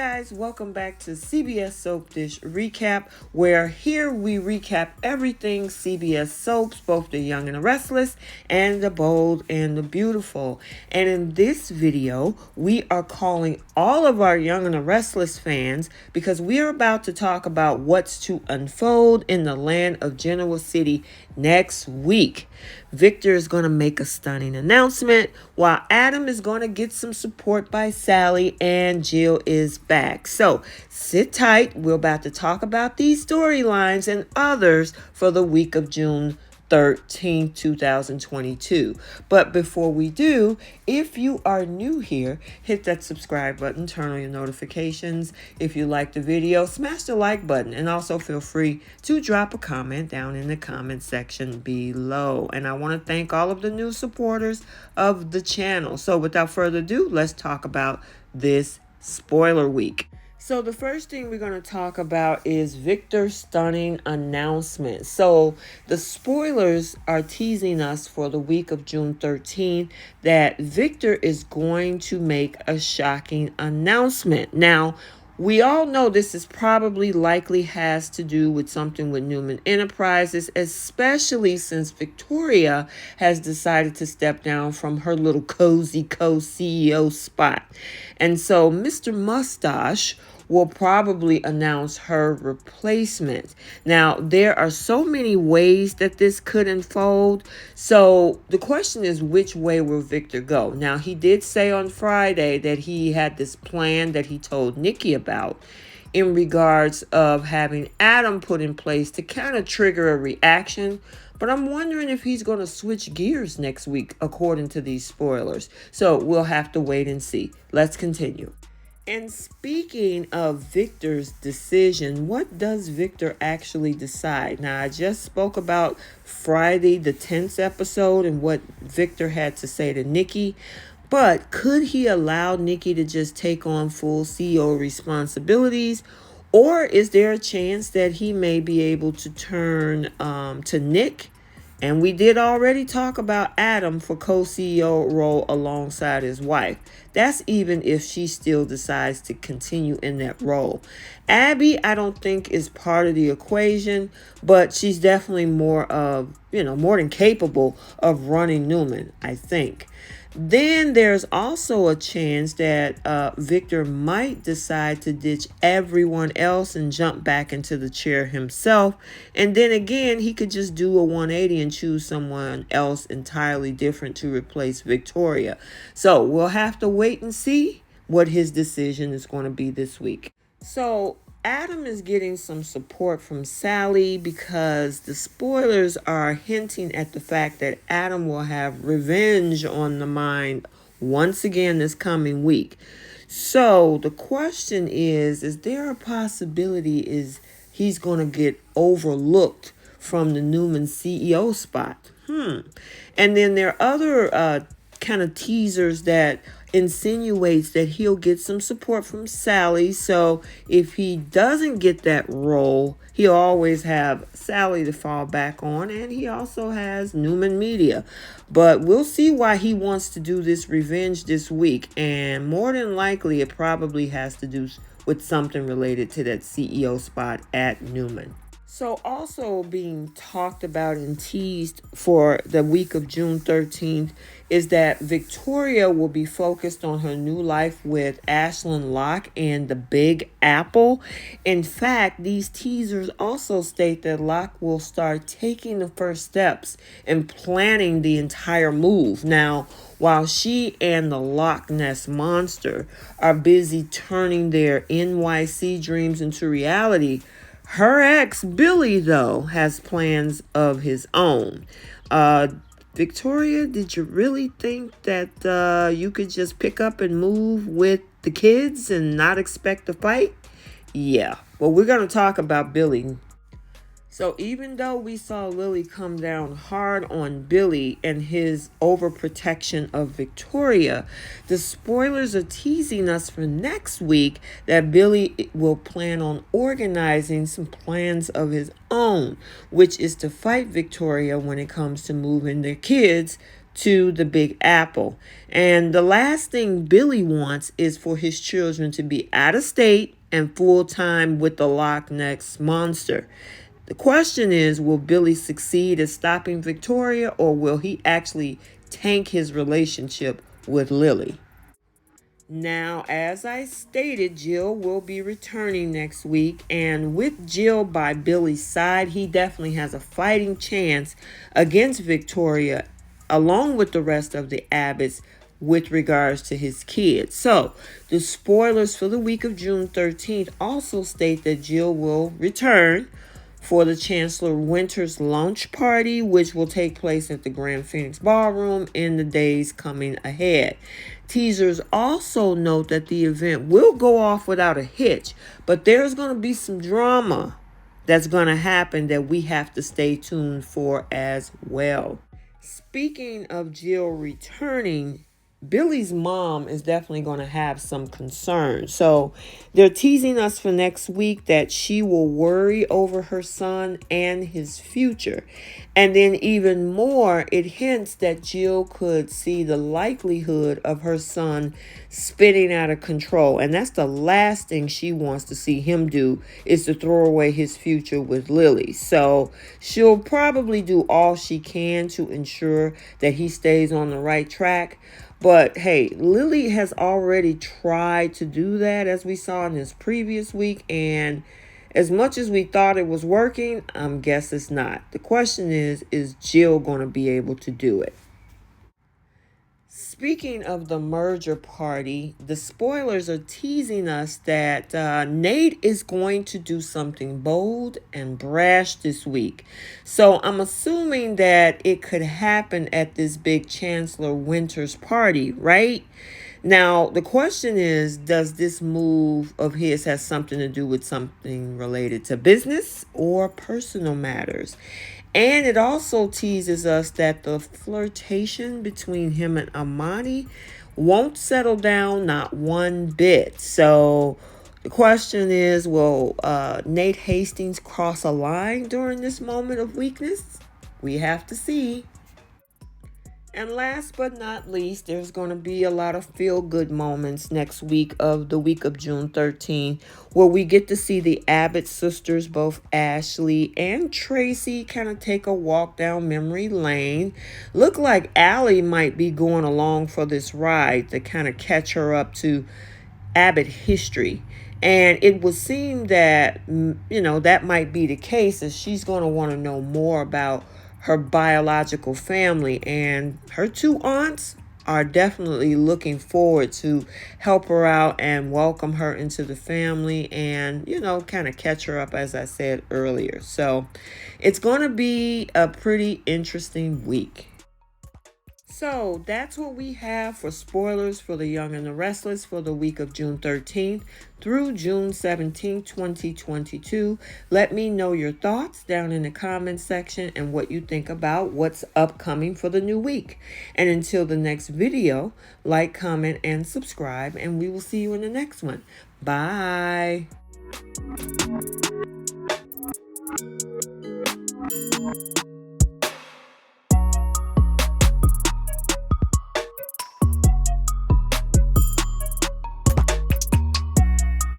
guys, welcome back to CBS Soap Dish Recap, where here we recap everything CBS soaps, both the Young and the Restless and the Bold and the Beautiful. And in this video, we are calling all of our Young and the Restless fans because we are about to talk about what's to unfold in the land of Genoa City next week. Victor is going to make a stunning announcement, while Adam is going to get some support by Sally, and Jill is back. So sit tight. We're about to talk about these storylines and others for the week of June 13th, 2022. But before we do, if you are new here, hit that subscribe button, turn on your notifications. If you like the video, smash the like button, and also feel free to drop a comment down in the comment section below. And I want to thank all of the new supporters of the channel. So without further ado, let's talk about this spoiler week. So the first thing we're going to talk about is Victor's stunning announcement. So the spoilers are teasing us for the week of June 13th that Victor is going to make a shocking announcement. Now, we all know this is probably likely has to do with something with Newman Enterprises, especially since Victoria has decided to step down from her little cozy co-CEO spot. And so Mr. Mustache will probably announce her replacement. Now, there are so many ways that this could unfold. So the question is, which way will Victor go? Now, he did say on Friday that he had this plan that he told Nikki about in regards of having Adam put in place to kind of trigger a reaction. But I'm wondering if he's going to switch gears next week, according to these spoilers. So we'll have to wait and see. Let's continue. And speaking of Victor's decision, what does Victor actually decide? Now, I just spoke about Friday the 10th episode and what Victor had to say to Nikki. But could he allow Nikki to just take on full CEO responsibilities? Or is there a chance that he may be able to turn to Nick? And we did already talk about Adam for co-CEO role alongside his wife. That's even if she still decides to continue in that role. Abby, I don't think is part of the equation, but she's definitely more than capable of running Newman, I think. Then there's also a chance that Victor might decide to ditch everyone else and jump back into the chair himself. And then again, he could just do a 180 and choose someone else entirely different to replace Victoria. So we'll have to wait and see what his decision is going to be this week. So Adam is getting some support from Sally because the spoilers are hinting at the fact that Adam will have revenge on the mind once again this coming week. So the question is there a possibility is he's going to get overlooked from the Newman CEO spot? And then there are other kind of teasers that insinuates that he'll get some support from Sally. So if he doesn't get that role, he'll always have Sally to fall back on, and he also has Newman Media. But we'll see why he wants to do this revenge this week, and more than likely it probably has to do with something related to that CEO spot at Newman. So also being talked about and teased for the week of June 13th is that Victoria will be focused on her new life with Ashlyn Locke and the Big Apple. In fact, these teasers also state that Locke will start taking the first steps in planning the entire move. Now, while she and the Loch Ness Monster are busy turning their NYC dreams into reality, her ex, Billy, though, has plans of his own. Victoria, did you really think that you could just pick up and move with the kids and not expect a fight? Yeah, well, we're going to talk about Billy. So even though we saw Lily come down hard on Billy and his overprotection of Victoria, the spoilers are teasing us for next week that Billy will plan on organizing some plans of his own, which is to fight Victoria when it comes to moving their kids to the Big Apple. And the last thing Billy wants is for his children to be out of state and full time with the Loch Ness Monster. The question is, will Billy succeed at stopping Victoria, or will he actually tank his relationship with Lily? Now, as I stated, Jill will be returning next week, and with Jill by Billy's side, he definitely has a fighting chance against Victoria, along with the rest of the Abbotts, with regards to his kids. So, the spoilers for the week of June 13th also state that Jill will return for the Chancellor Winter's launch party, which will take place at the Grand Phoenix Ballroom in the days coming ahead. Teasers also note that the event will go off without a hitch, but there's going to be some drama that's going to happen that we have to stay tuned for as well. Speaking of Jill returning, Billy's mom is definitely going to have some concerns. So they're teasing us for next week that she will worry over her son and his future. And then even more, it hints that Jill could see the likelihood of her son spinning out of control. And that's the last thing she wants to see him do, is to throw away his future with Lily. So she'll probably do all she can to ensure that he stays on the right track. But hey, Lily has already tried to do that, as we saw in this previous week. And as much as we thought it was working, I guess it's not. The question is Jill going to be able to do it? Speaking of the merger party, the spoilers are teasing us that Nate is going to do something bold and brash this week. So I'm assuming that it could happen at this big Chancellor Winter's party, right? Now, the question is, does this move of his have something to do with something related to business or personal matters? And it also teases us that the flirtation between him and Amani won't settle down not one bit. So the question is, will Nate Hastings cross a line during this moment of weakness? We have to see. And last but not least, there's going to be a lot of feel-good moments next week of the week of June 13th, where we get to see the Abbott sisters, both Ashley and Tracy, kind of take a walk down memory lane. Look like Allie might be going along for this ride to kind of catch her up to Abbott history. And it would seem that, that might be the case, as she's going to want to know more about her biological family, and her two aunts are definitely looking forward to help her out and welcome her into the family and, kind of catch her up, as I said earlier. So it's going to be a pretty interesting week. So that's what we have for spoilers for The Young and the Restless for the week of June 13th through June 17th, 2022. Let me know your thoughts down in the comments section and what you think about what's upcoming for the new week. And until the next video, like, comment, and subscribe, and we will see you in the next one. Bye.